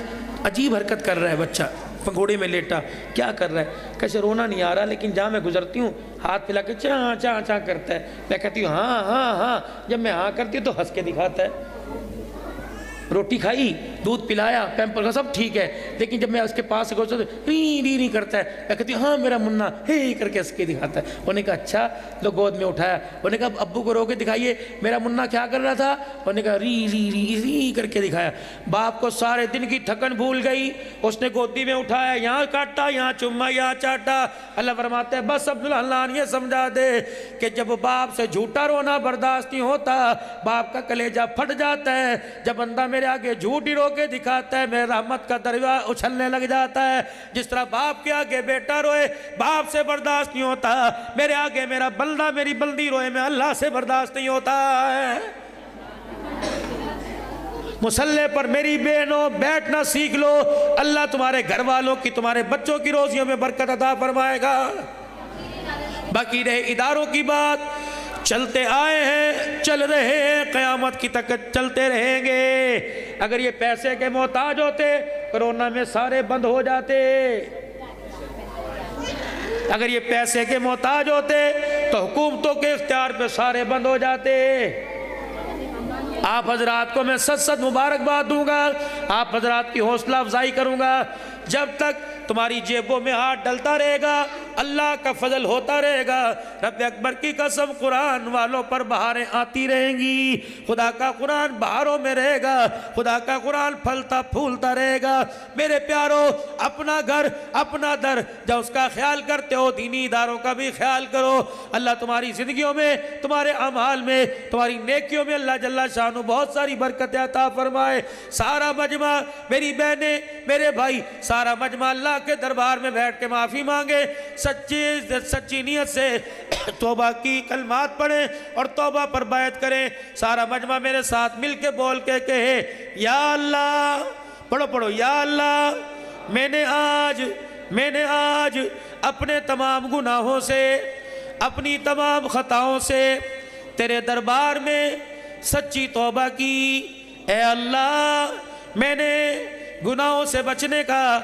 عجیب حرکت کر رہا ہے بچہ، پنگوڑے میں لیٹا، کیا کر رہا ہے؟ کیسے رونا نہیں آ رہا، لیکن جہاں میں گزرتی ہوں ہاتھ پھیلا کے چاں چاں چاں کرتا ہے، میں کہتی ہوں ہاں ہاں ہاں، جب میں ہاں کرتی ہوں تو ہنس کے دکھاتا ہے۔ روٹی کھائی، دودھ پلایا، پیمپر کا سب ٹھیک ہے، لیکن جب میں اس کے پاس سے گزرتا ہوں ری ری ری کرتا ہے، میں کہتی ہوں ہاں میرا منا، ہی کر کے ہنس کے دکھاتا ہے۔ انہوں نے کہا اچھا، لو گود میں اٹھایا، انہوں نے کہا ابو کو رو کے دکھائیے میرا منا کیا کر رہا تھا، انہوں نے کہا ری ری ری ری کر کے دکھایا۔ باپ کو سارے دن کی تھکن بھول گئی، اس نے گودی میں اٹھایا، یہاں کاٹا، یہاں چما، یہاں چاٹا۔ اللہ فرماتے ہیں بس عبد الحنان یہ سمجھا دے کہ جب باپ سے جھوٹا رونا برداشت نہیں ہوتا، باپ کا کلیجہ پھٹ جاتا ہے، جب بندہ میرے آگے جھوٹ ہی رو کے دکھاتا ہے، میرے رحمت کا دریا اچھلنے لگ جاتا ہے۔ جس طرح باپ کے آگے بیٹا روئے باپ سے برداشت نہیں ہوتا، میرے آگے میرا بندہ میری بندی روئے میں اللہ سے برداشت نہیں ہوتا ہے۔ مصلی پر میری بہنوں بیٹھنا سیکھ لو، اللہ تمہارے گھر والوں کی، تمہارے بچوں کی روزیوں میں برکت عطا فرمائے گا۔ باقی رہے اداروں کی بات، چلتے آئے ہیں، چل رہے ہیں، قیامت کی تک چلتے رہیں گے۔ اگر یہ پیسے کے محتاج ہوتے کرونا میں سارے بند ہو جاتے، اگر یہ پیسے کے محتاج ہوتے تو حکومتوں کے اختیار پہ سارے بند ہو جاتے۔ آپ حضرات کو میں ست مبارکباد دوں گا، آپ حضرات کی حوصلہ افزائی کروں گا، جب تک تمہاری جیبوں میں ہاتھ ڈلتا رہے گا اللہ کا فضل ہوتا رہے گا۔ رب اکبر کی قسم قرآن والوں پر بہاریں آتی رہیں گی، خدا کا قرآن بہاروں میں رہے گا، خدا کا قرآن پھلتا پھولتا رہے گا۔ میرے پیارو، اپنا گھر اپنا در جب اس کا خیال کرتے ہو دینی اداروں کا بھی خیال کرو۔ اللہ تمہاری زندگیوں میں، تمہارے اعمال میں، تمہاری نیکیوں میں اللہ جل شانہ بہت ساری برکت عطا فرمائے۔ سارا مجمع، میری بہنیں، میرے بھائی، سارا مجمع اللہ کے دربار میں بیٹھ کے معافی مانگے، سچی نیت سے توبہ کی کلمات پڑھیں اور توبہ پر بیعت کریں۔ سارا مجمع میرے ساتھ مل کے بول کے کہے یا اللہ، پڑھو یا اللہ، میں نے آج میں نے آج اپنے تمام گناہوں سے، اپنی تمام خطاؤں سے تیرے دربار میں سچی توبہ کی۔ اے اللہ، میں نے گناہوں سے بچنے کا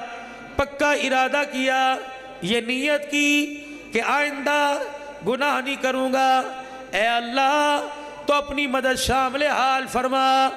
پکا ارادہ کیا، یہ نیت کی کہ آئندہ گناہ نہیں کروں گا۔ اے اللہ، تو اپنی مدد شامل حال فرما۔